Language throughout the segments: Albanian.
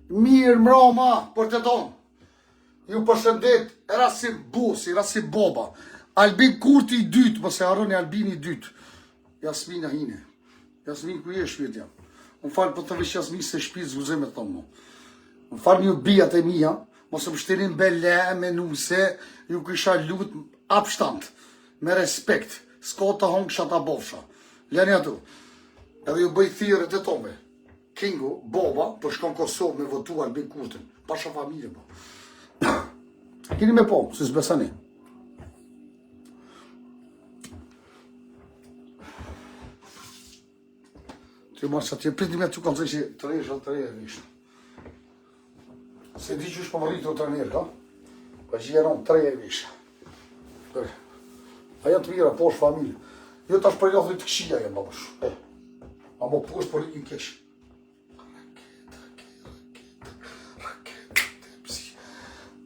Mirë mroma, për të tonë. Ju përshëndet, era si bosi, era si boba. Albin Kurti i dytë, mëse harroni Albini i dytë. Jasmina hine. Jasmin, ku je shpirët jam? Unë falë për të vesh Jasmin se shpirët zguzem e thonë mu. Unë falë një bijat e mija, mos më shtinin bele me nuse, ju kisha lutë apshtant, me respekt, s'ko të hongë shata bofsha. Leni atu. Edhe ju bëj thirët e tome. Kingu, boba, për shkon Kosovë me votu Albin Kurtin. Pasha familje, po. Kini me po, si s'besani. Të marë që atje, priti me të kanë që të rejë vishë. Se di që është për më rritë të njerë, ka? Pa që jeron të rejë vishë. A janë të mira, po është familje. Jo tash për jothë të këshia jenë, babësh. A mo po është për rritë në keshë.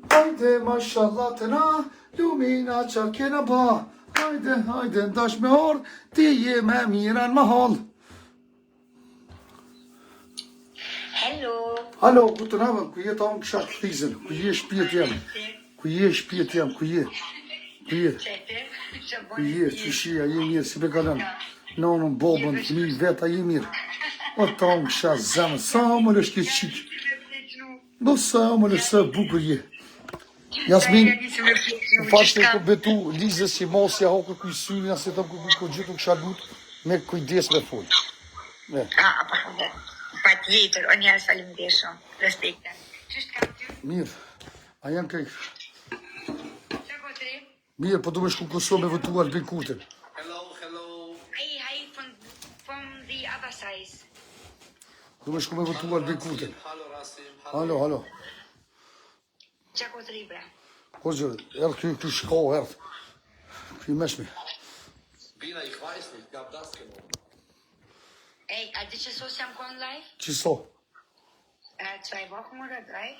Hajde, mashallah të na, lumina qa kena ba. Hajde, hajde, ndash me orë, ti je me miran ma hall. Hello. Hallo, guten Abend, ku je ta unë kësha këthizën, ku je shpijet jam, ku je shpijet jam, ku je, ku je, që shia, je mirë, si be kalan, nonën, bobën, mi veta, je mirë. O ta unë kësha zemë, sa më lë shkje qikë, do sa më lë së bukur je. Jasmin, në fashtë e ku betu lizës që mos ja hokë kuj syrin, asë të ku gjithu kësha lutë, me kujdes me full. Pa tjetër, o njerës faleminderit shumë, respekte. Qështë kam ty? Mirë, a janë kaj? Qa gotri? Mirë, po du me shku Kosovë me votu Albin Kurtin. Hello. Hey, from the other side. Du me shku me votu Albin Kurtin. Hallo. Qa gotri, bre? Ko gjë, erë këtu shko, erë. Këtu meshmi. Bina, ich weiß nicht, gab das genau. Ey, a di që sos jam kon live? Qiso? 2 Wochen oder 3?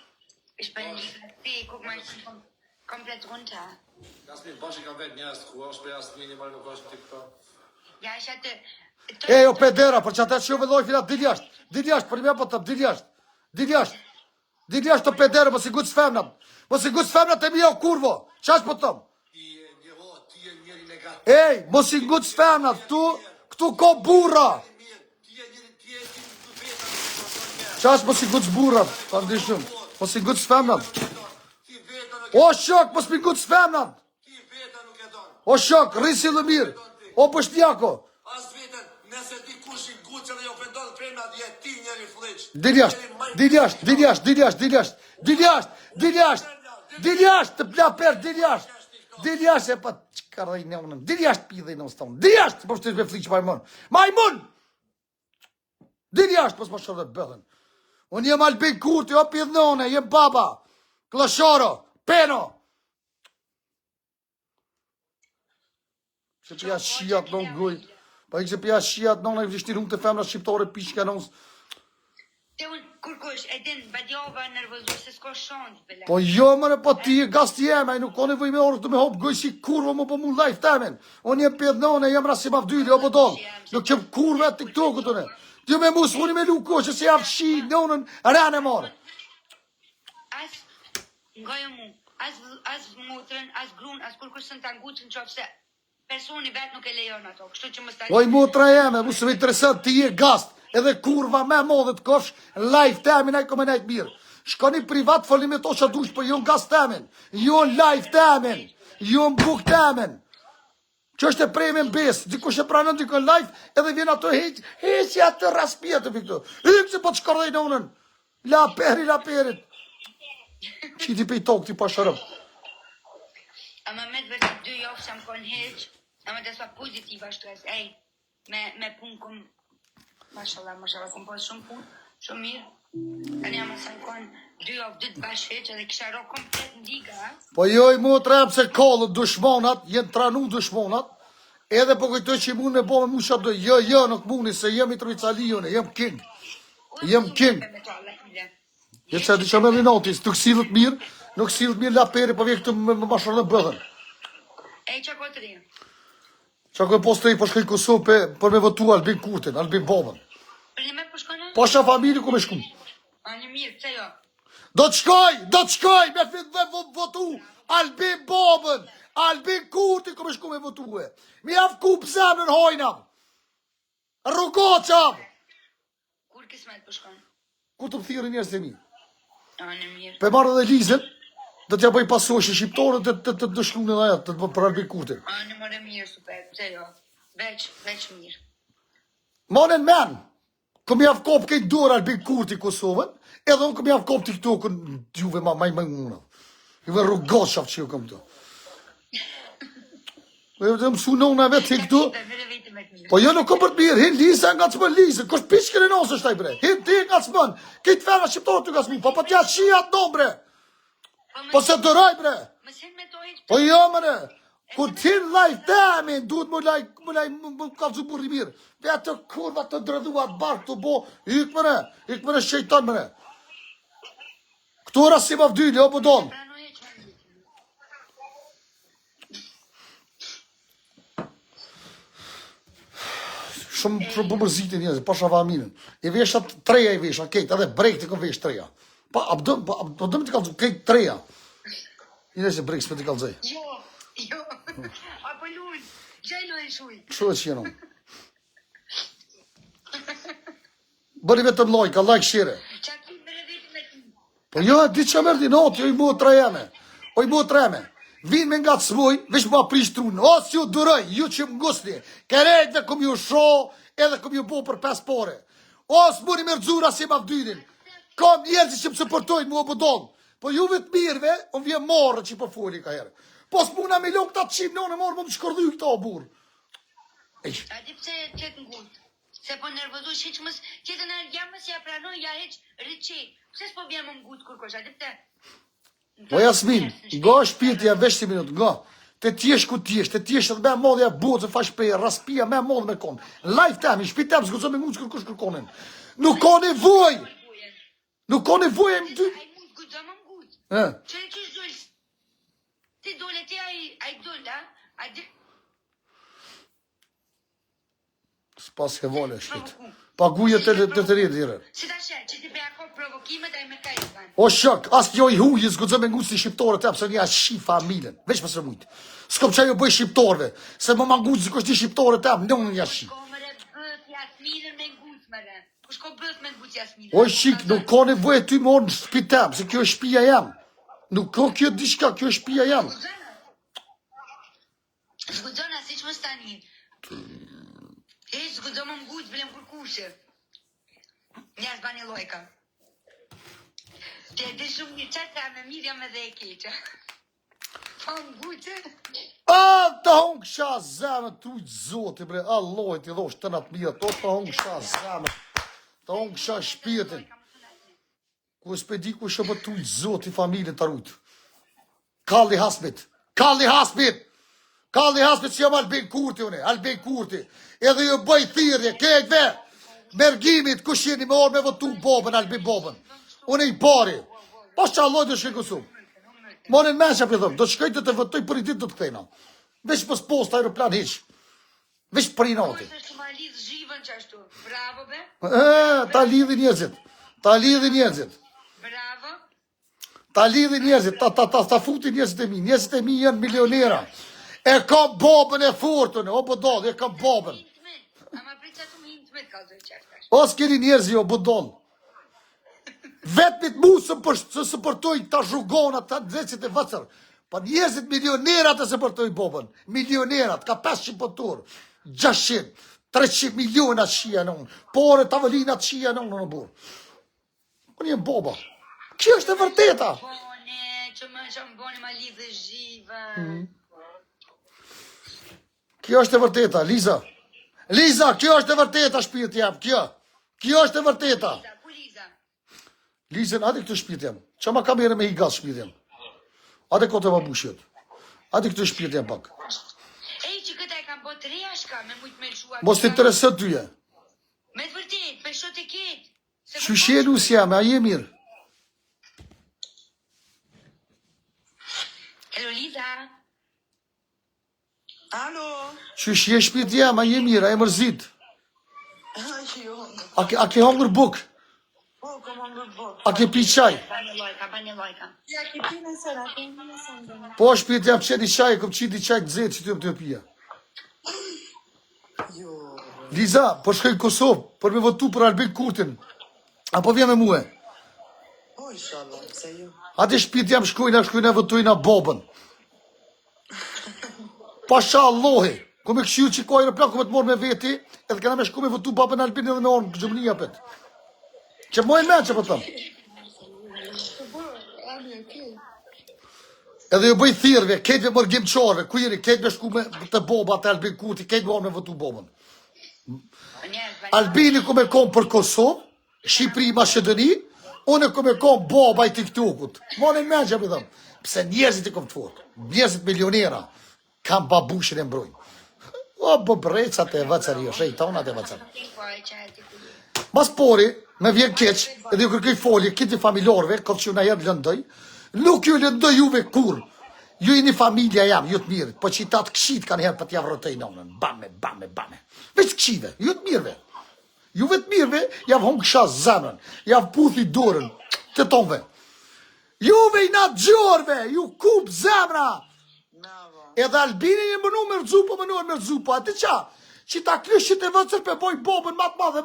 Ich bin nicht, guck mal, ich bin komplett runter. Das mit Boschik am Weg, ja, ist Ruhe, sperrst minimal noch was TikTok. Ja, ich hatte... E, o pedera, për që ata që jo vëlloj filat, dil jashtë, për i me po të dil jashtë të pedera, mos i gutë s'femnat e mi o kurvo, qash po tëm? Ej, mos i gutë s'femnat, këtu ko burra. Qash mos i gutë s'burrat, të ndishëm, mos i gutë s'femnat. O shok, mos i gutë s'femnat. O shok, rrisi dhe mirë, o pështjako. Nëse ti kush i guqë dhe jo pëndon premna dhe ti njeri fleq. Dil jashtë, të pla per, dil jashtë, e pa që ka rejnë e unën, dil jashtë pi dhe i në stonë, dil jashtë, po shtesh me fliq majmun, dil jashtë, pos më shërë dhe bëdhen. Unë jem Albin Kurti, o pidhnone, jem baba, klashoro, peno. Që pja shijat në guj. Pa i që pja shijat në i vështirë unë të femna shqiptore pishka në unë. Te unë, kur kush, e din, badjova nervozu se s'ko shonjë, bele. Po jo mëre, po ti e gast jeme, i nuk ka nevoj me orë të me hopë goj si kurva më po mu live temen. Unë jem pjednone, jem rasim avdyli, o po donë. Nuk qëm kurve e TikTok-u të ne. Ti me musë, unë me luko, që se javë shi, në unën, rane marë. As, ngojë mu, as motrën, as grun, as kur kush sën të anguqën qofë se personi vetë nuk e lejon ato, kështu që më stani... Oj motra jeme, mu se me interesant, ti e gast, edhe kurva me modhet kosh, live temin e kome nejtë mirë. Shkoni privat, folim e to që dush, po jo në gast temin, jo në live temin, jo në book temin. Që është e prejme në besë, dikush e pranën dikën live, edhe vjen ato heqja të raspia të fiktu. Hikë që po të shkardej në unën. La perit. Që ti pej tokë, ti pa shërëm. Ama me të vërtet 2 javë që më konë heq, ama të sua pozitiva shtres, ej, me punë kom, mashallah, kom posë shumë punë, shumë mirë. Tani ama sa më konë 2 javë 2 të bashkë heq, edhe kisha ro komplet në liga. Po joj mu të rem se kallët dushmonat, jenë tranu dushmonat, edhe po këtoj që i mund me bo me mu shatë dojë, jo, nuk mundi, se jem i Trojcalijone, jem king. Jetë që e di që me linotis, nuk silët mirë, la peri, po vje këtë më mashërë në bëdhen. Ej, që këtë rinë? Që këtë postë i po shkoj Kosovë për me votu Albin Kurtin, Albin Bobën. Për një me po shkone? Po shë familje ku me shku. A një mirë, pse jo? Do të shkoj me fit dhe votu Albin Bobën, Albin Kurti këmë shku me votue. Mi avë ku pëzem në hojnam. Rrugoqam. Kur kismet për shkon? Ku të më thirë njerës të mi? A, në mirë. Pe marrë dhe Lizën, do t'ja bëj pasoshe shqiptore të dëshkru në dhe atë, për Albin Kurtin. A, në mërë mirë, super, pse jo? Veç mirë. Manen men, këm javë kopë kejtë dorë Albin Kurti Kosovën, edhe unë këm javë kopë të këto kënë juve maj mëna. Juve rrugoqaf që ju këm të. Dhe më sunona vetë të këto. Po jo nuk kom për të mirë, hin Lisa nga të më Lisa, kështë pichkën e nësë është taj bre, hin ti nga të mënë, këtë ferma shqiptorë të nga të mi, po t'ja qia të nëmë bre, po se të raj bre, po jo mëne, kur t'hin lajt temin, duhet më kalëzu burri mirë, dhe atë kurva të drëdhuat barë të bo, ikë mëne shqejton mëne, këtu rasim avdyli, o budon. Shumë për mërzit e njëzë, pa shavaminën. I veshat treja i vesha, kejt, edhe brejk të këm vesh treja. Pa, abdëm të kalëzu, kejt treja. I nëse brejk s'me të kalëzaj. Jo, apo lunë, gjajlo e shuj. Kështu e që jenon. Bëri vetëm lojka, lajk shire. Qa ki mërë vetë me ti. Po jo, di që mërdi, not, jo i mu trejeme. O i mu trejeme. Vinë me nga të smoj, veç ma prish trunë. O, si ju duroj, ju që më ngusni. Kerejtve këm ju sho, edhe këm ju bo për 5 pore. O, s'muri me rëzura si ma vdyrin. Kam njerëzi që më supportojnë mua bëdonë. Po juve të mirëve, unë vje marrë që po foli ka herë. Po s'muna me lukë të atë qimë, në marrë, më më shkordhuj këta o burë. A di pse qëtë ngutë? Se po nervozu shqeq mës, qëtë në jamës ja pranoj, ja heq rëqe. Pse s'po bjem më ngutë kur kosh, a di pse? O Jasmin, nga shpirtja veç 10 minutë, nga. Të tjesh ku tjesh, të tjesh edhe me modhja bozë, fash prej, raspia me modhë me konë. Life temi, shpit tem, s'gëzo me mundë s'kërkush kërkonin. Nuk ka nevoj! Nuk ka nevoj e më ty. Ai mund gudzo më ngutë. Që e qësh dullës? Ti dole ti a i dullë, a? A di... S'pas ke vole, shpit. Paguje të të rritë, dire. Si ta shetë, që ti pe ako provokimet a i me ka i zbanë. O shok, as kjo i hujë, s'gëzo me ngusë si shqiptore të apë, se një ashtë shi familjen. Veç mësë mujtë. S'kom që jo bëj shqiptorve, se më ngusë si kështë një shqiptore të apë, një ashtë shi. Ko mëre bët Jasminën me ngusë mëre. Kush ko bët me ngusë Jasminën? O shik, nuk ka nevojë ty më orë në shtëpi tem, se kjo është shtëpia jam. Nuk ka kjo diçka, kjo është shtëpia jam. Zgudzona, si që më stani. E, zgudzo më ngusë, vëllem kërkushe. Njas bani lojka. Te di shumë një qatë me Mirjam edhe e keqa. Pa ngushe. A, të hongë kësha zemë, trujtë zoti, bre, a lojt i dhosh të natë mija, të hongë kësha zemë, të hongë kësha shpirtin. Ku e s'pedi ku shë për trujtë zoti familjen të rujtë. Kalli hasmit, kalli hasmit, kalli hasmit që jam Albin Kurti, une, Albin Kurti. Edhe ju bëj thirje, kejtve, mergimit, kush jeni me orë me votu Bobën, Albin Bobën. Une i pari, pas që alloj të shkej kësum. Monin menqa për thëmë, do të shkejtë të votoj për i ditë do të këthejna. Vesh pës post aeroplan hiq. Vesh për i nati. Kush është ma lidhë zhivën që ashtu. Bravo, be. Ta lidhi njerëzit. Ta lidhi njerëzit. Bravo. Ta lidhi njerëzit. Ta futi njerëzit e mi. Njerëzit e mi janë milionera. E kam Bobën e furtën. O bëdol, e kam Bobën. Ama pritë që të më intmet ka zërë qërtash. O s'keni njerëzi, o bëdol. Vetëmit mu së supportoj ta zhugona, ta dhecit e vëcër. Pa njerëzit milionerat e supportoj Bobën. Milionerat, ka 500 pëtur, 600, 300 miliona shia në unë. Pore, tavëlinat shia në unë në burë. Unë jem Boba. Kjo është e vërteta. Bone, që më shumë bone ma lidhë zhivën. Kjo është e vërteta, Liza. Liza, kjo është e vërteta shpirti jam, kjo. Kjo është e vërteta. Liza, ku Liza? Lizën, ati këtë shpirti jam. Që ma kam ere me i gaz shpirti jam. Ate kote ma bushjet. Ati këtë shpirti jam pak. Ej, që këta e kam botë reja shka, me mujtë me lëshua. Mos të interesët tyje. Me të vërtet, me shot e ketë. Që shjelu si jam, a je mirë. Hello, Liza. Alo. Që shje shpirti jam, a je mirë, a je mërzit. Jo. A ke hongër buk. Po, komon në botë. A ke pi qaj? Bani lojka. Ja, ki pinë sëra, ke në sëndë. Po shpirti jam qeni qaj, kom qiti qaj të zetë që të jam të pia. Jo. Liza, po shkoj në Kosovë, për me votu për Albin Kurtin. Apo vjen me muhe? Po, inshallah, se jo. Ate shpirti jam shkojna votojna bobën. Pasha Allahi, ku me këshiu që ka aeroplan, ku me të morë me veti, edhe këna me shku me votu babën Albin edhe me orë në gjëmënia pet. Që mojnë me që po thëmë. Edhe ju bëj thirrve, ketve mërgjim qarve, kujeri, ketve shku me të boba të Albin Kurti, ketve orë me votu bobën. Albini ku me kom për Kosovë, Shqipëri, Maqedoni, unë ku me kom baba i TikTokut. Mojnë me që po thëmë. Pse njerëzit i kom të fort, njerëzit milionera, kam babushin e mbrojnë. O, bëbrecat e vëcër, jo, shejtonat e vëcër. Mas pori, me vjen keq, edhe ju kërkej folje, kiti familorve, kom që ju na jerë lëndoj, nuk ju lëndoj juve kur. Ju i një familja jam, ju të mirët, po që i tatë këshit kanë herë për t'ja vrotej nonën, bame. Veç këshive, ju të mirëve. Juve të mirëve, javë hongë kësha zemën, javë puthi dorën, të tonve. Juve i natë gjorve, ju kupë zemra. Edhe Albini një mënu me rëzu, po ati qa? Që ta klyshqit e vëcër për boj bobën matë madhe.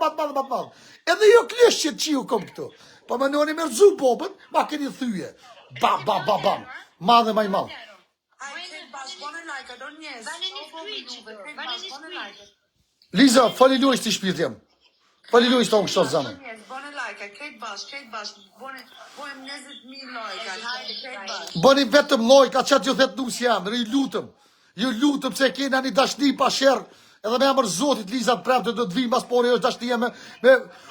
Edhe jo klyshqit që ju kom këtu. Po mënu me rëzu bobën, ma keni thyje. Bam. Madhe maj madhe. Liza, fali lojës të shpirt jam. Fali lojës të ongë shtë zanën. Bone lajka, krejt bash, bojmë 20.000 lajka, hajde krejt bash. Bëni vetëm lojka, qatë ju thetë nusë jam, rëj lutëm. Ju lutëm se kena një dashni pa shërë, edhe me amër zotit Liza të premë të do të vim, mas pori është dashni me...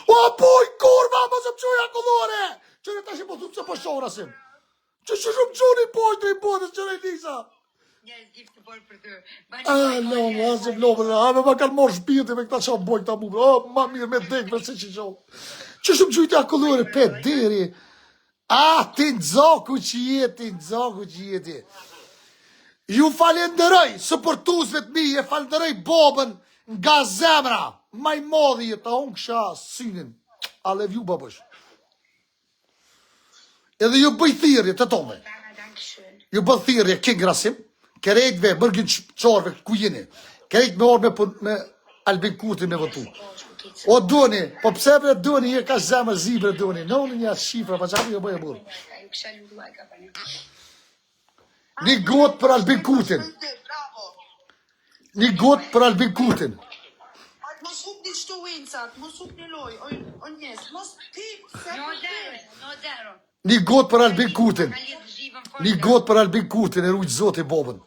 O, poj, kurva, më zëm qoja këllore! Qëre ta shi po thumë se po shora sim. Që shumë qoni poj të i bodës, qëre Liza. No, asëm lopën, me ma kanë morë shpirti me këta qanë boj këta mume. O, ma mirë me dekve se që qonë. Që shumë qujtja këllore, pe deri. Ti në zoku që jeti. Ju falenderoj, sëpërtuzve të mi, e falenderoj bobën nga zemra. Maj modhi e ta unë kësha synin. I love you, babësh. Edhe ju bëj thirrje të tome. Ju bëj thirrje, ke grasim, kerejtve, mërgjën qarve, ku jeni. Kerejt me orë me Albin Kurti me votu. O doni, po pse bre doni, je ka zemër zibre doni. Në unë një shifra, pa qatë ju bëj e burë. Një gotë për Albin Kurtin. Një gotë për Albin Kurtin. Mos hup një shtu wincat, mos hup një loj, o njes, mos ti, se Një gotë për Albin Kurtin. Një gotë për Albin Kurtin, e rujtë zotë i bobën.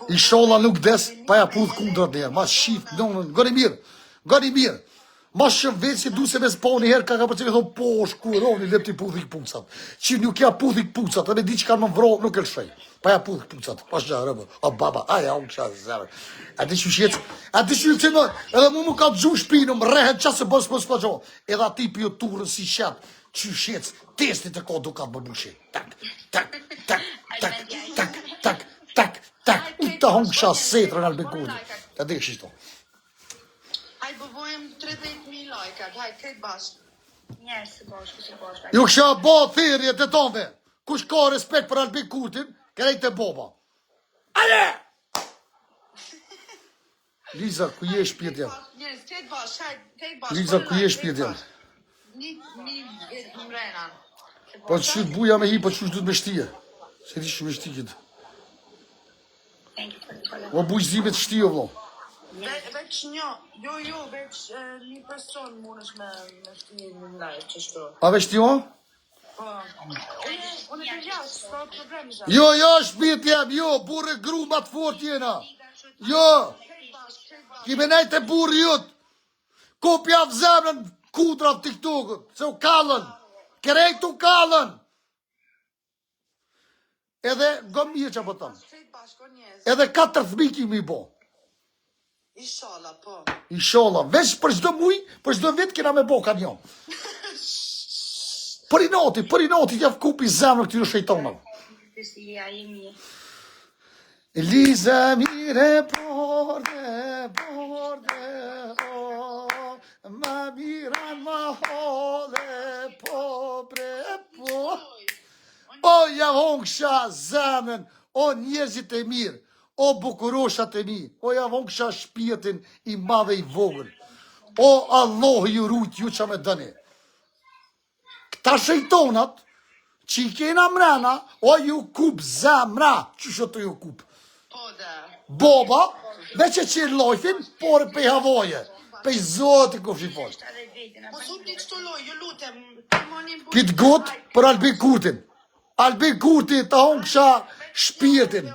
I sholla nuk des, pa ja pudhë kundrat njerë. Ma shifë, goni mirë. Ma shumë vetë që du se me s'po një herë ka për që me thonë, po, shkuroni, lep t'i pudhik pucat. Që nuk ja pudhik pucat, edhe di që kanë më vro, nuk e lëshej. Pa ja pudhik pucat, pa shqa rëbë, o baba, aja, unë qa zërë. A di që shjetë, edhe mu ka të gju shpinu, më rehen qasë bësë më s'pa gjohë. Edhe ati për jo turën si shetë, që shjetë, testit e ko duka më bëbushe. Tak. Unë të hongë qa setrën Albin Kurti. Ta di kështë. hajde bëvojmë 30.000 lajkat, hajde krejt bash. Ju kësha bo thirrje të tonve. Kush ka respekt për Albin Kurtin, krejt e boba. Ale! Liza, ku je shpirtja? Njerës, krejt bash, hajde, krejt bash. Liza, ku je shpirtja? Një mrena. Po të shyt buja me hi, po të shyt du të me shtije. Se ti shumë me shtikit. O bujzime të shtije, vlo. Veç një, jo, veç një person mund është me shtije në lajë, që shto. A veç ti o? Po. Unë e të gjash, s'ka problem zha. Jo, shpirtja, jo, burë e gru ma të fort jena. Jo, kime nejt e burë jut. Kopja vë zemrën kudra të TikTokët, se u kalën. Kerejt u kalën. Edhe, gëm mirë që po tëmë. Edhe 4 kimi i bo. Inshallah, po. Inshallah, veç për çdo muj, për çdo vit kena me bo kanion. Për i noti, t'jaf kupi zemrë këtyre shejtonave. Liza mire borde, ma miran ma hole. hongsha zemrën, o njerëzit e mirë, o bukuroshat e mi, o ja hongsha shpirtin i madhe i vogël. O Allah ju rujt ju që me dëni. Këta shejtonat, që i kena mrena, o ju kup zemra, që shë të ju kup. Po da. Boba, veç e qirë lojfin, por pe havoje, pe zotë i kufshi fol. Mos hupni çto loj, ju lutem. Kitë gotë për Albin Kurtin. Albin Kurti të hongsha shpirtin,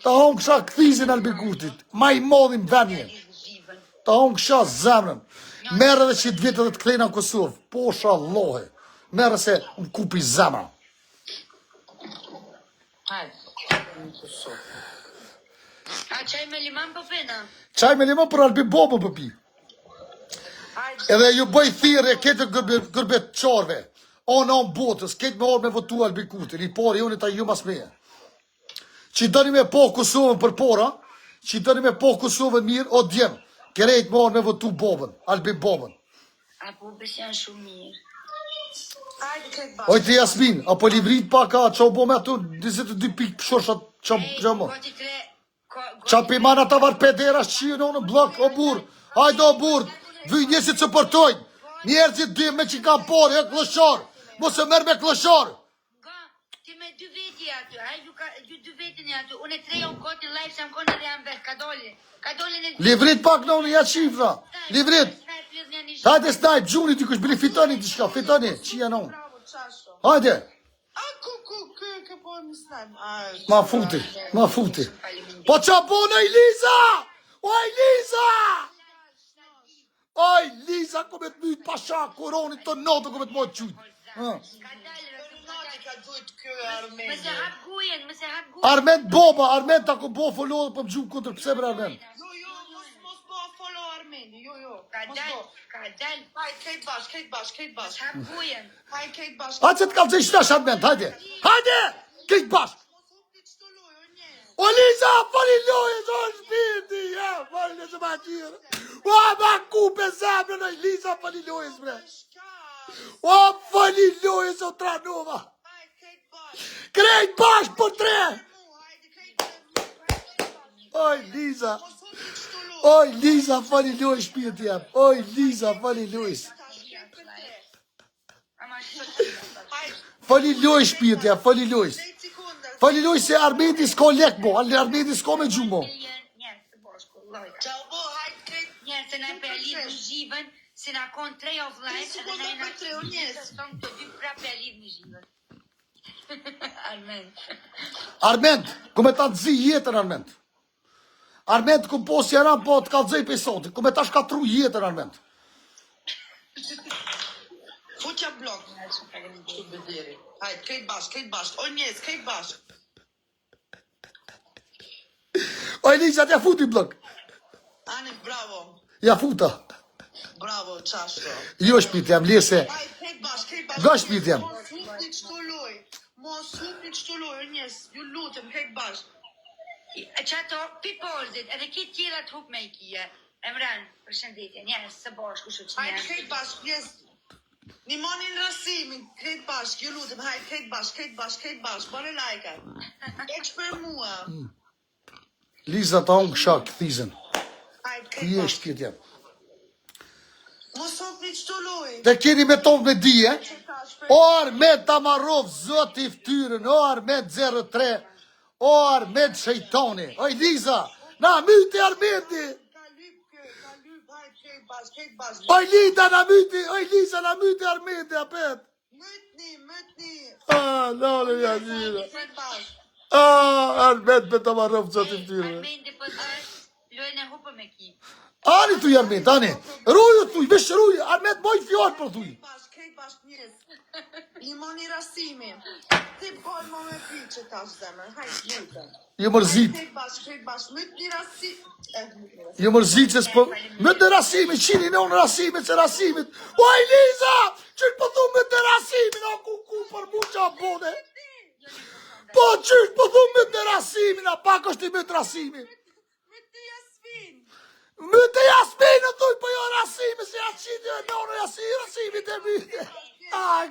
të hongsha këthizin Albin Kurtit, ma i modhin venje, të hongsha zemrën. Merë dhe që të vitë dhe të klejna në Kosovë, posha lohe, merë se më kupi zemra. A qaj me liman për pena? Qaj me limon për Albin Bobën për pi. Edhe ju bëj thirrje këtë gërbet qarve. O në botës, këtë me orë me votu Albin Kurtin, i pori unë ta ju mas meje. Që dëni me po Kosovën për pora, që dëni me po Kosovën mirë, o djemë. Kërejt me orë me votu Bobën, Albin Bobën. A po bes janë shumë mirë. Hajde këtë bashkë. Ojtë Jasmin, apo livrit paka, që o bo me ato 22 pikë pëshoshat, që mo. Goti tre... Qa pimana ta var pedera shqie në blok, o burë. Hajde o burë, vyj njësit që përtojnë. Njerëzit dy me që ka porë, e kloshar. Mos e merë me kloshar. Ga, ti me dy veti aty, a? Ju dy veti një aty. Unë e tre jo koti në live, se më kone dhe jam vetë, ka doli. Ka doli në... Livrit pak në unë, ja qifra. Livrit. Hajde snajp, gjuni ty kush bili fitoni të shka, fitoni. Qia në unë. Bravo, çasho. Hajde. A kë po më snajm. Ma futi, ma futi. Po qa bona Eliza! O Eliza! O Eliza, ko me të mytë pasha, koronit të notë, ko me të mojtë qujtë. Ka duhet kjo Armeni. Më se hap gujen, më se hap gujen. Armen Boba, Armen ta ko bo follow për më gjumë këtër, pëse bre Armen? Jo, mos po follow Armeni. Jo. Ka Mos dal, po. ka dal. Hajde këtë bashkë. Hap gujen. Hajde këtë bashkë. Hajde që të kalëzë i shtash Armen, hajde. Hajde! Kejtë bashkë. Mos hupni çto loj, o njerëz. O Liza, fali lojë, o shpirti, ja, fali lojë që ma gjirë. O, ma kupe zemrën, o Liza, fali lojës, bre. O, fali lojës, o Tranova. Hajde këtë bashkë. Krejt bashkë për tre. Hajde këtë. Oj, Liza. Mos hupni çto loj. Oj, Liza, fali lojë, shpirti jam. Oj, Liza, fali lojës. Ama shumë. Hajde. Fali lojë, shpirti jam, fali lojës. 10 sekunda. Fali lojë se Armeti s'ko lek, bo. Armeti s'ko me gjumë, bo. Njerë, të bashku, lojka. Ciao, bo, hajde këtë. Njerë, se na për lidh në zhivën, se na kon 3 offline, Tri sekunda për tre, o njerëz. Se son të dy pra për lidh në zhivën. Armen. Arment, ku me ta të zi jetën, Arment. Arment, ku posë jaran, po të kalëzëj për sotit. Ku me ta shkatru jetën, Arment. Fuqa blok. Kështu bederi. Hajde, këtë bashkë. O njerëz, këtë bashkë. Oj, Liza, t'ja futi blok. Ani, bravo. Ja futa. Bravo, çasho. Jo, shpirti jam, lese. Hajde, këtë bashkë. Ga shpirti jam. Mos hupni çto loj, o njerëz. Ju lutem, këtë bashkë. Qato, piporzit, edhe kitë tjera të hup me i kije. Emran, përshëndetje, njerës, së bashku, shu që Hajde, njerës. këtë bashkë, njerëz. Nimonin rasimin, këtë bashkë, ju lutem. Hajde, këtë bashkë. Bërë lajka. Eq për mua. Liza ta unë kësha këthizën. Hajde, Ku këtë je bashkë. shpirti jam. Mos hupni çto loj. Te keni me tonë me dije. O Armet Amarov, zot i ftyrën. O Armet 03. O Armet Shejtoni. Oj, Liza, na myti Armeti. Ka lyp, hajde, këtë bashkë. Oj, Lida, na myti. Oj, Liza, na myti Armeti, apet. Mëtni. Ah, lale, jazira. Këtë bashkë. Ah, Armet me të Amarov, zot i ftyrën. Armende për tash, lojnë e hupë me ki. Ani tu Armet, ani. Ruju tu, vesh ruju. Armet moj fjallë për tu. Këtë bashkë njerëz. Limoni rasimi. Ti bol më me pi që tash zemër. Hajde, lutem. Je mërzit. Këtë bashkë. Mëtni rasimi. Je mërzit se s'po... Me të rasimit, qini në unë rasimit, se rasimit. Oj, Liza, qështë po thumë me të rasimit, a ku për mu qa bode. Po, qështë po thumë me të rasimit, a pak është i me të rasimit. Mëtni Jasmin. Me të Jasmin në thuj, po jo rasimit, se ja qitë e në unë rasimit e myte. Aj,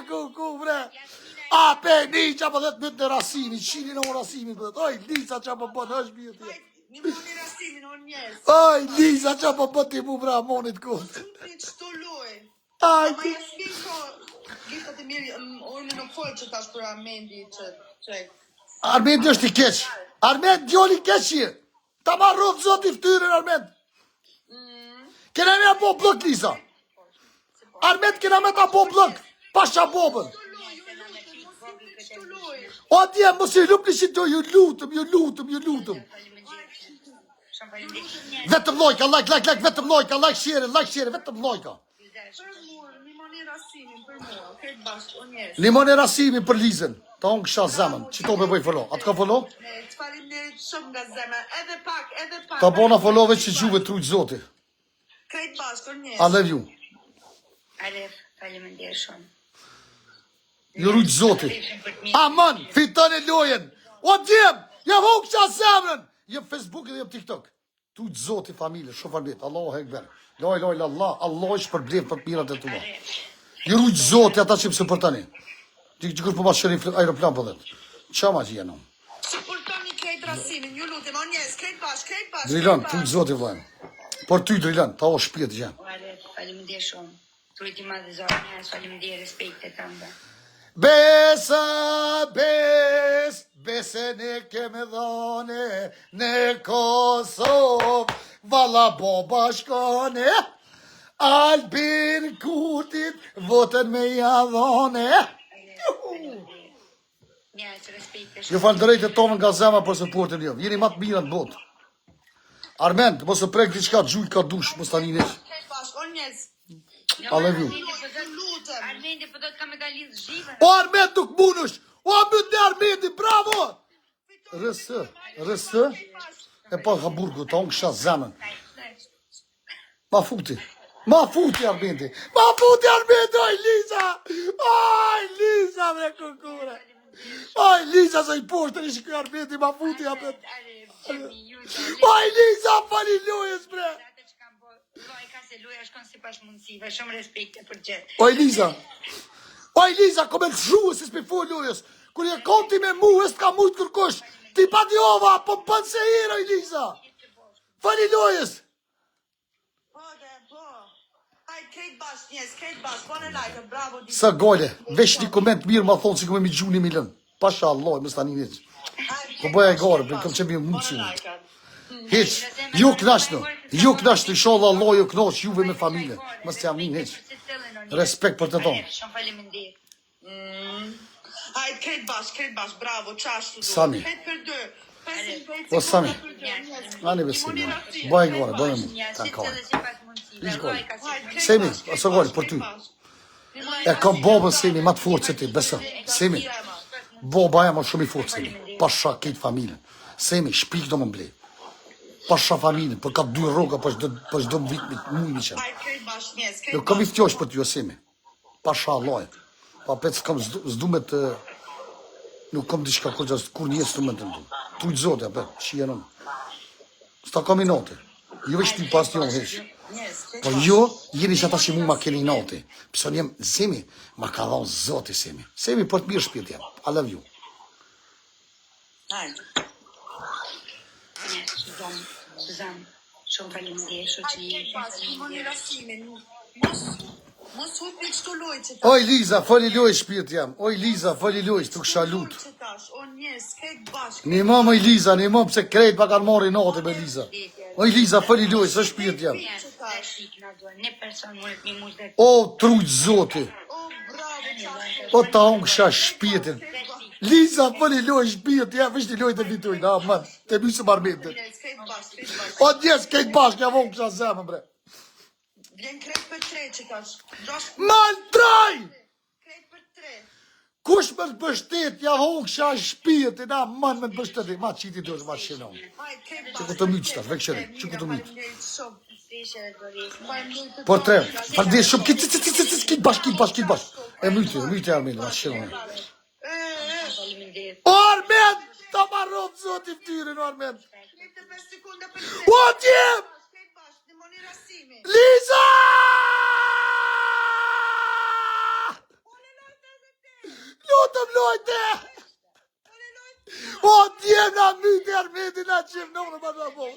kuku, bre. Jasmina A pe Liza po 10 minutë në Rasimi, qini në Rasimi po thot. Oj Liza ç'a po bën, është mirë ti. Nimoni Rasimin, o njerëz. Oj Liza ç'a po bën ti mu bra monit kot. Suplit çto loj. Aj Ma e s'kin ko, gjithat e mirë, unë nuk folë që tash për Armendi që Armendi është i keq. Armend djoli keq je. Ta marrë zoti ftyrën Armend. Kena me po blok Liza. Armend kena me ta po blok. Pasha bobën. O dje, mos i lup nishit do, ju lutëm. Faleminderit. Shumë faleminderit. Vetëm lojka, like, vetëm lojka, like share, vetëm lojka. për mua, Nimoni Rasimin për mua, këtë bashkë, o njerëz. Limoni Rasimi për Lizën. Ta unë kësha zemën. Që to me bëj follow. Atë ka follow? Të faleminderit shumë nga zemra, edhe pak. Ta bona followve që gjuve trujt zoti. Këtë bashkë, o I njerëz. love you. Alef, faleminderit shumë. Ju rujt zoti. Aman, fiton e lojen. O djem, jam huk qa zemrën. Jem Facebook dhe jem TikTok. Trujt zoti familje, shumë faleminderit. Allahu ekber. Loj, Allah është për blef për mirat e tua. Ju rujt zoti ata që më supportani. Që kur po ma shërin aeroplan për dhe. Qa ma që jenë? Supportoni këtë Rasimin, ju lutem, o njerëz, këtë bashkë. Drilan, trujt zoti vlajnë. Por ty Drilan, ta o shpijet gjenë. Alef, faleminderit shumë. Trujti madhe zonë, faleminderit respekte tënde. Bese ne keme dhane në Kosovë, vala bo bashkane, Albin Kurtit, votën me jadhane. Njerëz, respekte Ju falë drejt e tonë nga zema për supportin jo, jeni matë mirë në botë. Armend, mos e prek diçka gjuj ka dush, mos tani nesh. Këtë bashkë, o njerëz. I love you. Lutem. Armendi po do të ka medalistë zhivën. O Armend nuk munush, o Armend e Armendi, bravo! Rësë, e pa Hamburgu, ta unë kësha zemën. Ma futi Armendi, oj Liza me kukura. Oj Liza se i poshtër ishë këj Armendi, ma futi Armendi. Oj Liza, fali lojës bre. Loj ka se loja shkon si pas mundësive, shumë respekte për gjithë. Oj Liza, kome të shuë si s'pi full lojës. Kër je konti me mu, est ka mujtë kërkush. Ti pa djova, po më pënë se hira, oj Liza. Fali lojës. Po. Hajde, këtë bashkë, njerëz, këtë bashkë, bane like, bravo. Sa gole, veç një koment mirë ma thonë si këme mi gjuni milën. Pasha Allah, më stani një. Po bëja e gore, për këm që mi mundë që një. Heq, ju knashtë, inshallah Allah ju knashtë, juve me familje. Mës të jam një heq. Respekt për të tonë. Shumë faleminderit. Hajde, këtë bashkë, bravo, qashtu. Sami. Këtë për dë. O Sami, ani besimi. Bëja e gore, bëja mu. Kanë kore. Semi, aso gole, për ty. E kam bobën Semi, ma të forë që ti, besa. Semi, boba e ma shumë i forë Semi. Pasha këtë familjen. Semi, shpik do më mblej. Pasha familjen, për ka 2 roga, për shdo më vitë mu i miqen. Hajde, këtë bashkë, njerëz, Nuk kam i ftjosh për ty, o Semi. Pasha Allah. Pa pet s'kam zdu me të... Nuk kam diçka kur njës të më të ndu. Trujt zote, apet, që jenon. Sta kam i note. Jo veç ti pas një hesh. Po jo, jeni që ata që mu ma keni note. Pëson jem, Semi, ma ka dhonë zote Semi. Semi, për të mirë shpirt jam. I love you. Hajde. Suzan, shumë faleminderit, shoqëri. Nimoni Rasimin, mos hupni çto lojë që Oj Liza, fali loj shpirt jam. Oj Liza, fali loj, të kësha lut. o njerëz, këtë bashkë. Një më Liza, një më pse krejt pa kanë mori note me Liza. Oj Liza, fali loj, së shpirt jam. Ne person mund një muzë. O, trujt zoti. O, bravo, qashtu. O, ta unë kësha shpirtin. Liza, fali loj shpirt, ja, vështë i loj të vitojnë, a, man, të mysë marmetet. Njerëz, këtë bashkë. O, njes, kejt bashkë, ja vonë kësha zemë, bre. Vjen krejt për 3 që tash. Mal traj! Krejt për 3. Kush më të bështet, ja vonë kësha shpirtin, a, man, me të bështet, ma qiti të është ma shinon. Hajde, këtë Që bashkë. ku të mytë qëta, vekë që ku të mytë. Faleminderit shumë. Faleminderit. Por tre, falde shumë, kit bashk. E mytë Armeni, ma shinon. Faleminderit. O, Armen, ta marrot zoti ftyrën, o, Armen. 25 sekonda për 3. O, djem! Këtë bashkë, Nimoni Rasimin. Liza! Lutëm, lojte! O, djena myti Armendin na qevnonë më në bo.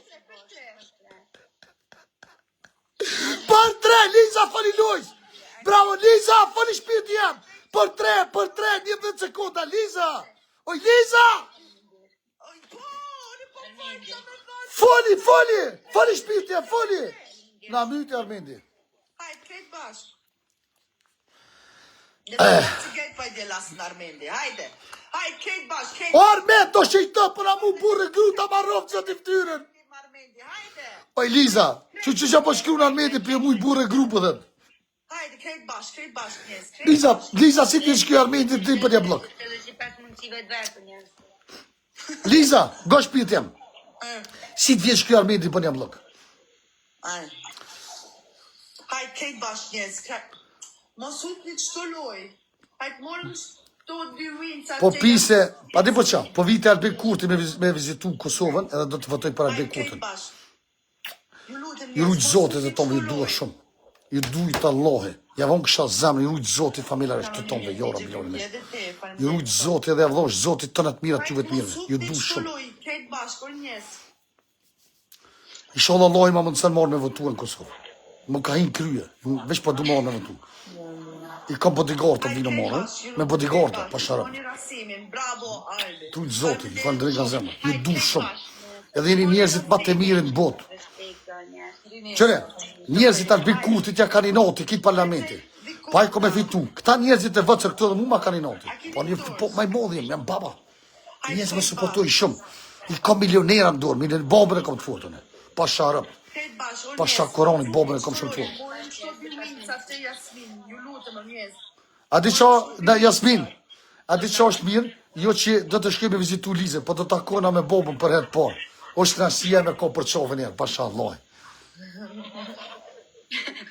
Për 3, Liza, fali lojës. Bravo, Liza, fali shpirti jam. Për 3, 11 sekonda, Liza. Oj, Liza! Fali shpirti jam, fali. Na myti Armendi. Hajde, krejt bashk. Që gejt pa i djelasën Armendi, hajde. Hajde, krejt bashk, krejt O, Armend, do shejtë për a mu burë gruta marrov që t'i ftyrën. Armendi, hajde. Oj, Liza, që po shkru në Armendi për mu i burë grupë dhe. Hajde, krejt bashk, njes. Liza, si t'i shkru Armendi të për një blok. Edhe si pas mundësive të vetë, njerës. Liza, go shpirt jam. Si t'vjen shkru Armendi për një blok. Hajde, krejt bashk, njes. Mos huk një qëto loj. Hajde, morëm të 2 rinca. Po pise, pa di po qa, po vite Albin Kurti me vizitu Kosovën, edhe do të votoj për Albin Kurtin. Ju rujtë zotit e tonë, ju dua shumë. Ju dujtë Allahe. Ja vonë kësha zemë, ju rujtë zotit familjarës të tonë, jora milioni me. Ju rujtë zotit edhe avdosh, zotit të në të mirat, juve të mirëve. Ju du shumë. Krejt bashk, njes. Isha Allah ma më nësën marrë me votu në Kosovë. Më ka hinë krye, veç pa du marrë me votu. I kam bodyguarda vino marrë, me bodyguarda, pa sharap. Trujtë zotit, i falë drejka zemë. Ju du shumë. Edhe jeni njerëzit ma të mirë në botë. Qëre, njerëzit Albin Kurti tja kaninati, ki parlamenti. Pa i kom e fitu. Këta njerëzit e vëtër këto dhe mu ma kaninati. Po ma i modhjem, jam baba. Njerëzit me supportoj shumë. I kam milionera në dorë, babën e kom të fotën. Pa sharap. Pa shakoroni, babën e kom shumë të fotën. A di qa, na Jasmin, a di qa është mirë? Jo që do të shkemi vizitu Lize, po do të takona me babën për herë parë. është kënaqësia me ko për qove njerë, pasha Allah.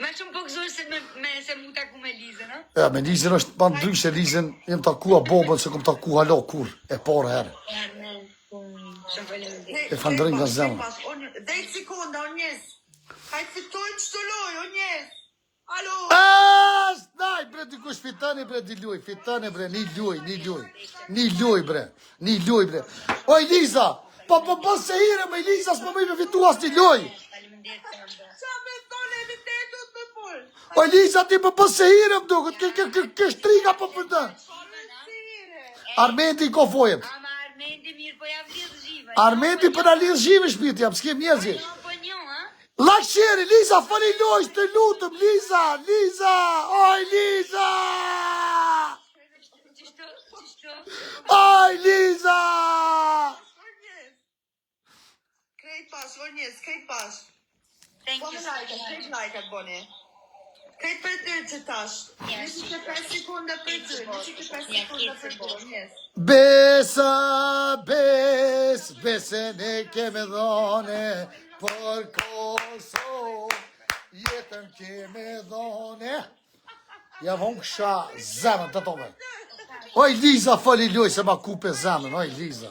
Ma shumë po këzur se mu taku me Lizën, no? Ja, me Lizën është ma ndryshe, Lizën jem takua babën se kom taku hala kur, e parë herë. Shumë faleminderit. E falënderoj nga zemra. Dej sekonda, o njes. Hajtë fitojnë që të loj, o njes. Alo. Daj, bre, dikush fitani, bre, di luj, fitani, bre, një luj, bre. Oj, Liza, po se hire me Liza, s'po me fitu as një luj. Faleminderit. Qa me tonë e vitetut me pull. Oj, Liza, ti po se hire më duket, kë shtriga po përta. Armendi i ko fojet. Ama Armendi mirë po javë lirë zhive. Armendi për në lirë zhive shpiti, jam s'kem njerëzi. Po njo, ha? Laksheri, Liza, fali lojsh, të lutëm, Liza, oj, Liza! Oj, Liza! Krejt pas, o njes, krejt pas. Thank you. Krejt lajkat, boni. Krejt për të që tash. 25 sekunda për të, 25 sekunda për të, njes. Besën e keme dhone, për Kosovë, jetën keme dhone. Ja vonë kësha zemën të tome. Oj, Liza, fali loj se ma kupe zemën, oj, Liza.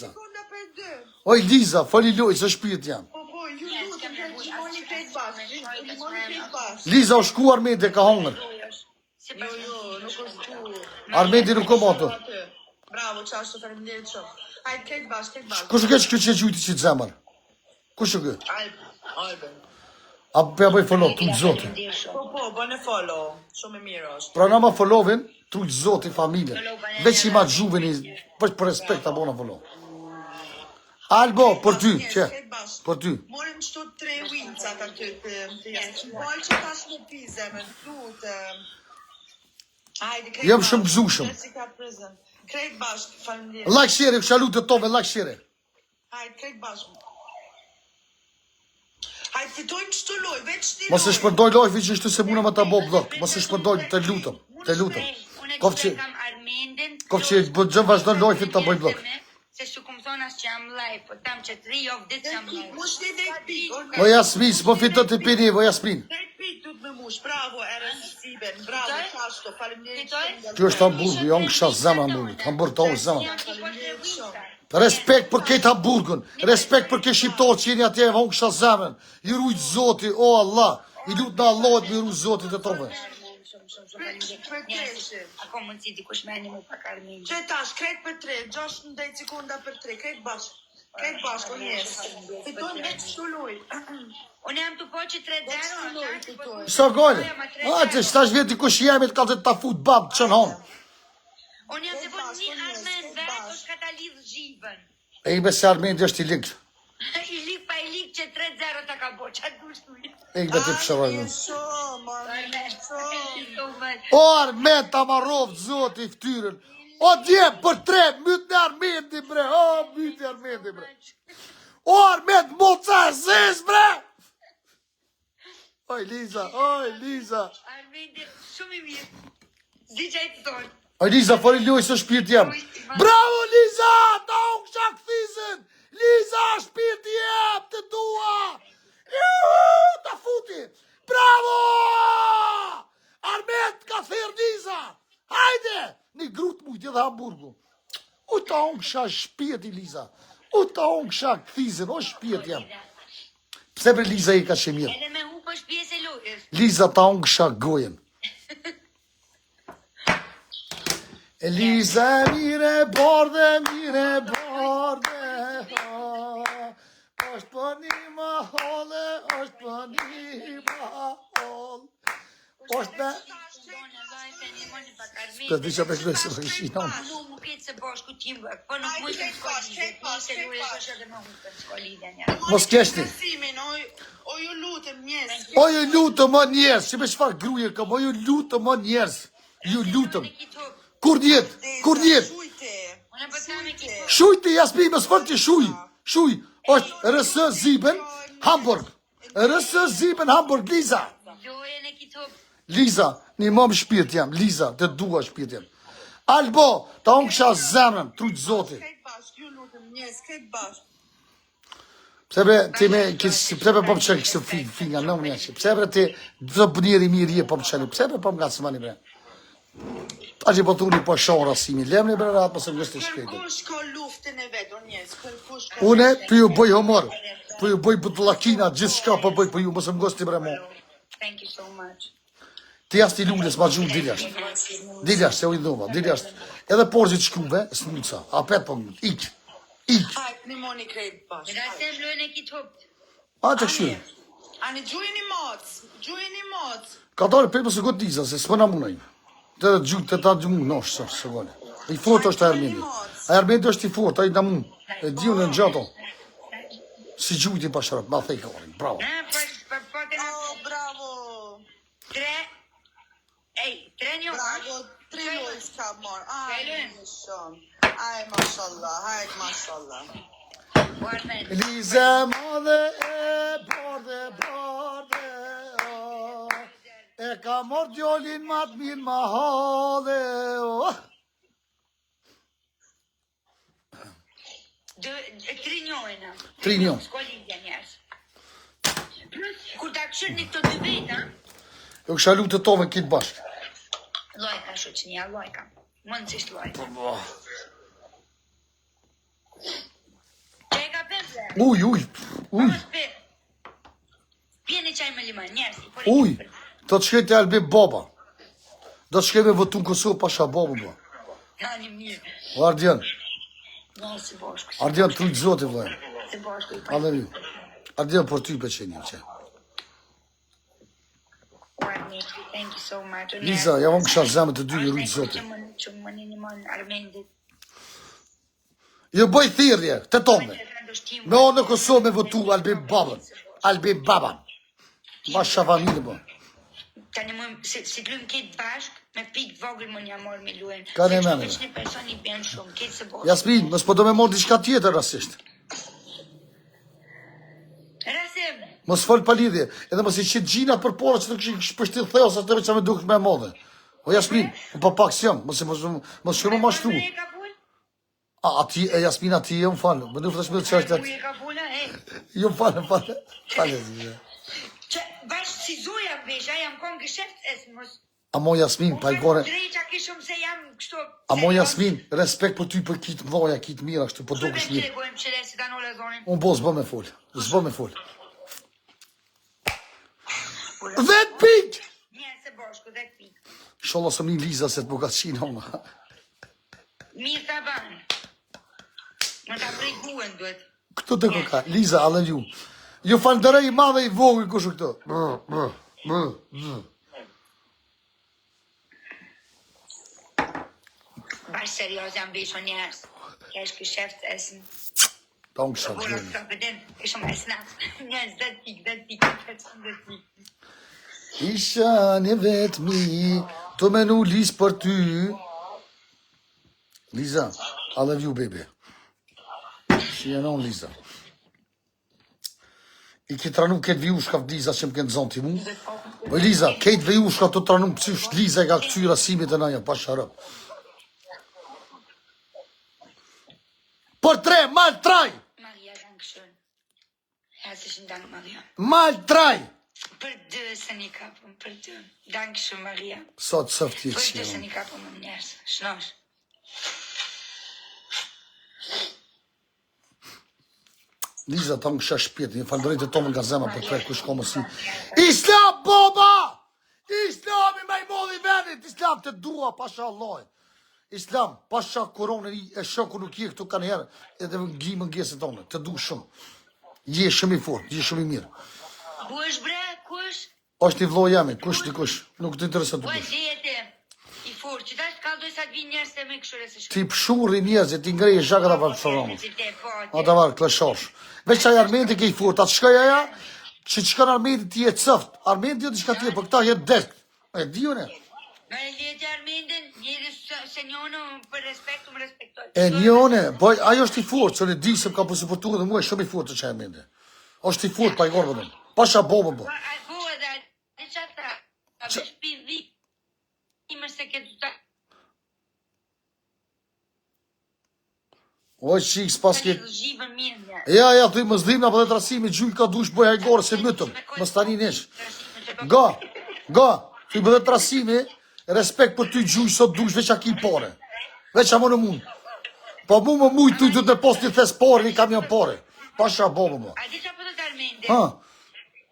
Sekunda për 2. Oj, Liza, fali loj se shpirt jam. Po, ju lutëm, gjimoni krejt pas. Gjimoni krejt pas. Liza u shku Armendi ka hongër. Jo, nuk është tu. Armendi nuk kom ato. Bravo, qashtu, faleminderit shumë. Hajde, krejt bash. Kush ke që gjujti që të zemër? Kush ke? Alben. A për bëj follow, tu të zotin. Po, bëne follow. Shumë e mirë është. Pra në ma followin, tu të zotin familje. Veç i ma gjuveni, për respekt a bona follow. Albo, për ty, që? Për ty. Morim qëto 3 wincat aty të jasë. Bojë që tash në pizë, me frutë. Jam shumë gëzushëm. Krejt bashkë, faleminderit. Like share, kësha lutë të tove, like share. Hajde, krejt bashkë. Hajde, fitojnë që të loj, veç një loj. Mos e shpërdoj lojfi që ishte se muna me ta bo blok. Mos e shpërdoj, të lutëm. Kofë që gjëm vazhdo lojfi të boj blok. Se su kom thonë as që jam live, po tam që 3 of dit që jam live. Mush një dhe pik. O Jasmin, s'po fitot të pini, o Jasmin. Krejt pik du të me mush, bravo, erës Siben, bravo, qashto, faleminderit shumë. Kjo është Hamburgu, jo në kësha zemë Hamburgut. Hamburg të orë zemë. Respekt për këtë Hamburgun, respekt për këtë shqiptarë që jeni atje, unë kësha zemën. I rujtë zoti, o Allah, i lutë në Allah të mi rujtë zotit e tove. Ako mund si dikush me animu pak armin. Që tash, krejt për 3, 16 sekunda për 3, krejt bashk. Krejt bashk, unë jesë. Fitojnë veç shtu luj. Unë jam të po që 3-0. Sa gole? Që shtash vjet dikush jemi të kalët ta fut bab çon hon. Unë jam të po një armen vetë, është ka ta lidh zhivën. E i besë Armendi është i ligë. I lig pa i lig që 3-0 ta ka bo, qatë gushtuj. E i beti pëshëvarë. O, O Armend ta marrov zoti i ftyrën. O dje për 3, myt në Armendi bre. O, myt në Armendi bre. O Armend moca e zez bre. Oj Liza, oj Liza. Armendi, shumë i mirë. Zi që i të thonë. Oj Liza, fori loj së shpirt jam. Bravo Liza, ta unë kësha këthizën. Liza, shpirt jem, të dua. Juhu, ta futi. Bravo! Armend ka thirë Liza. Hajde! Një grut mujtje dhe Hamburgu. U ta unë kësha shpirt i Liza. U ta unë kësha këthizën, o shpirt jam. Pse bre Liza i ka shemirë? Edhe me hu është pjesë e lojës. Liza ta unë kësha gojen. Liza mire bardhe, është për një mahole, është për një mahole. është me... Të di që me kërësë më këshinë. Nuk më ketë se bashku tim, po nuk më të shkollidhe. Mos keshti. O ju lutëm njerës. O ju lutëm më njerës, që me shfar gruje këm, o ju lutëm më njerës. Ju lutëm. Kur njetë, kur njetë. Shujti, jasmi, më sfër që shuj. Shuj, është rësë ziben, Hamburg. Rësë ziben, Hamburg, Liza. Liza, një mëmë shpirt jam, Liza, të dua shpirt jam. Albo, ta unë kësha zemrën, trujtë zoti. Ju lutëm njerës, krejt bashkë. Pse bre, ti me, pse bre po më qëllë kështë finga, në më njështë. Pse bre ti, të bënjeri mirë je po më qëllë. Pse bre po më nga të sëmani bre. Ta që po thuni po shonë rasimi. Lemni bre ratë, mëse më gështë të shkrejtë. Kërkush ka luftën e vetë, o njerës, kërkush ka... Une, për ju bëj homor, për ju bëj bëtëllakina, gjithë shka për bëj për ju, mëse më gështë të bre mo. Thank you so much. Ti jashtë i lulles, ma gjumë diljasht. Diljasht, se u i dhoma, diljasht. Edhe porzit shkuve, së mundësa, apet po mundë, ik. Hajt, një moni krejt bashkë. Rasem lojnë e kitë hopë. A të këshyre. Ani, gjujë një mocë. Ka dalë për mësë gotë Liza, se s'pë në munaj. Të ta gjumë noshë, së gole. I fort është a Armendi. A Armendi është i fort, a i në mund. E diu në gjato. Si gjujti pasharët, ma thej ka orin, bravo. Oh, bravo. 3 një. Bravo, 3 lojës ka morë. Aj, në shumë. Aj, mashallah, hajt, mashallah. Liza madhe e bardhe, e ka morë gjolin ma të mirë ma hadhe. 3 njojnë. 3 njojnë. Shkollidja njerës. Kur ta këshër një këto 2 vetë, Jo kësha lutë të tove kitë bashkë. lojka shoqënia, lojka. Mëndësisht lojka. Që e ka peple? Uj. Pjeni qaj me liman, njerës. Uj, do të shkej të Albi baba. Do të shkej me votu në Kosovë pasha baba ba. Tani mirë. O Ardian, Njerës si bashku. Ardian trujtë zoti vëllaj. Si bashku i pa. Adhe ju. Ardian për ty për qenjë që. Thank you so much. Liza, ja vëm kësha zemë të dy i rujtë zoti. Që më një mon Armendit. Jo bëj thirrje, të tome. Me o në Kosovë me votu Albin babën. Albin baban. Ma shafamilë bo. Tani më, si të lujmë ketë bashk, me pikë vogël më një amor me lujën. Ka në mene. Se që një person i bjenë shumë, ketë se bashk. Jasmin, mësë po do me morë diçka tjetër rasisht. Rasem. Mos fol pa lidhje, edhe mos i qit gjinat për porë që të këshin pështit theos atë që me duket me modhe. O Jasmin, po pak s'jam, mos shkëmë ma shtru. A ti, e Jasmin, a ti e më falë, më nuk të shmëtë që është Uje ka pula, Jo më falë, falë. Që bashkë si zoja vesha, jam konë gësheft esë mos. Amo Jasmin, pa i gore. Dreqa kishëm se jam kështu. Amo Jasmin, respekt për ty për kitë mdoja, kitë mira, kështu po do kështë mirë. Bojmë qële si ta nole zonin. Unë bo, s'bo me fol, s'bo me fol. 10 pikë! Njerë se së bashku 10 pikë. Inshallah së mi Liza se të më ka qina ma. Mirë ta banë. Më ta prej guen duhet. Këtu të këka, Liza, I love you. Ju falënderoj I madhe I vogël kushu këtu. Bash serios jam bishë njerës. Kesh kësheft esin. Tonë kësha Bora gjeni. të përdin, ishëm e snap. Njerës 10 pikë, 10 pikë, 10 pikë. Isha një vetëmi, të menu Liz për ty. Liza, I love you, baby. Si jenon, Liza. I ki tranu këtë vijushka vë Liza që më kënë zonë ti mu. O Liza, këtë vijushka të tranu pësysh Liza e ka këcy rasimit e naja, pa sharëp. Për 3, mal 3! Maria, dankshën. Herzlichen Dank, Maria. Mal 3! Për 2 se një kapëm, për 2. Dankshën, Maria. Sot sëfti e Për 2 se qënë. një kapëm më njerës. Shnosh. Liza, ta më kësha shpjetë, një falëndërejt e tomë nga zemra për kërë kush ka mësi. Islam, boba! Islami me I modhi venit, Islam të dua, pasha Allah. Islam, pasha koronën e shoku nuk je këtu kanë herë, edhe më gjimë ngjesën tonë, të du shumë. Je shumë I fort, je shumë I mirë. Kush bre, kush? Është I vloj jemi, kush të kush, nuk të interesat të Ua kush. djete, I furë, që ta shkaldoj sa të vinë njerës të me këshure se shumë. Ti pëshurri njerëzit, ti ngreje zhaka të varë pëshoromët. A të varë, kleshosh. Veç qaj Armenti ke I furt, atë shkaj aja, që qëkan Armenti ti e cëft. Armenti jo të shka ti e, për këta jetë desk. E dijo ne. Me leti Armendin, njëri se njonë për respekt, më respektoj. E njone, boj, ajo është I furt, që në di se më ka përsuportu dhe mu e shumë I furt të qaj Armenti. është I furt pa I gorë vëdëm. Pasha bobë bë. A bua dhe, e që ata, a vesh pivi, ime se këtë ta... O, qik, s'pas ke... Zhivën mirë një. Ja, thuj më zdhim, apo dhe të rasimi, gjuj ka dush bëj hajgore se mëtëm, më stani nesh. Ga, thuj më dhe të rasimi, respekt për ty gjuj sot dush, veç a ki pare. Veç a më në mund. Po mu më mujt ty të të posti thes pare, një kamion pare. Pasha bobë më. A di që për të të Armende? Ha,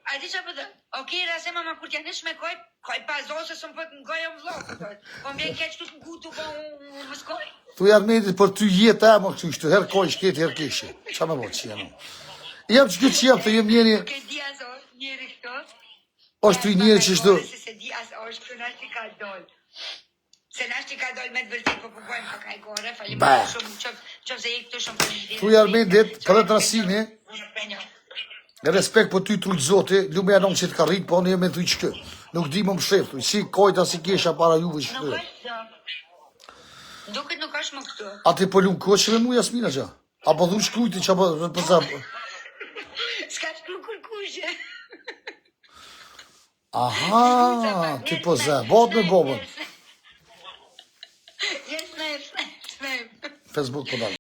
A di që për të... Ok, rase mama kur t'ja nesh me koj pazose së më për në gojë më vlokë. Po më vjen keq tu të ngutu, po më skoj. thuj Armendit për ty jetë e më këtu ishtu, her koj shketi, her keshi. Qa me bo që jenë? Jem që këtë që jem, të jem njeri, Ke di as është njeri këto? është ty njeri që ishtu. Se di as është këto nashti ka dol. Se nashti ka dol me të vërtit, po përgojmë pa ka I gore, falim shumë, qëmë se I këtu shumë për një. Thuj Armendit, për dhe të rasimi, respekt për ty trullë zoti, lume janon që të ka rritë, po në jemi thuj qëkë. Nuk di më më sheftu, si kojta si kesha para juve që Nuk të. është do. Duket nuk është më këtu. A ti po lumë koqë me mu Jasmina që? A po dhush krujti që po përza... S'ka shkru kërkushe. Aha, ti po zë, bot me bobën. Yes, nice. Facebook po dalë.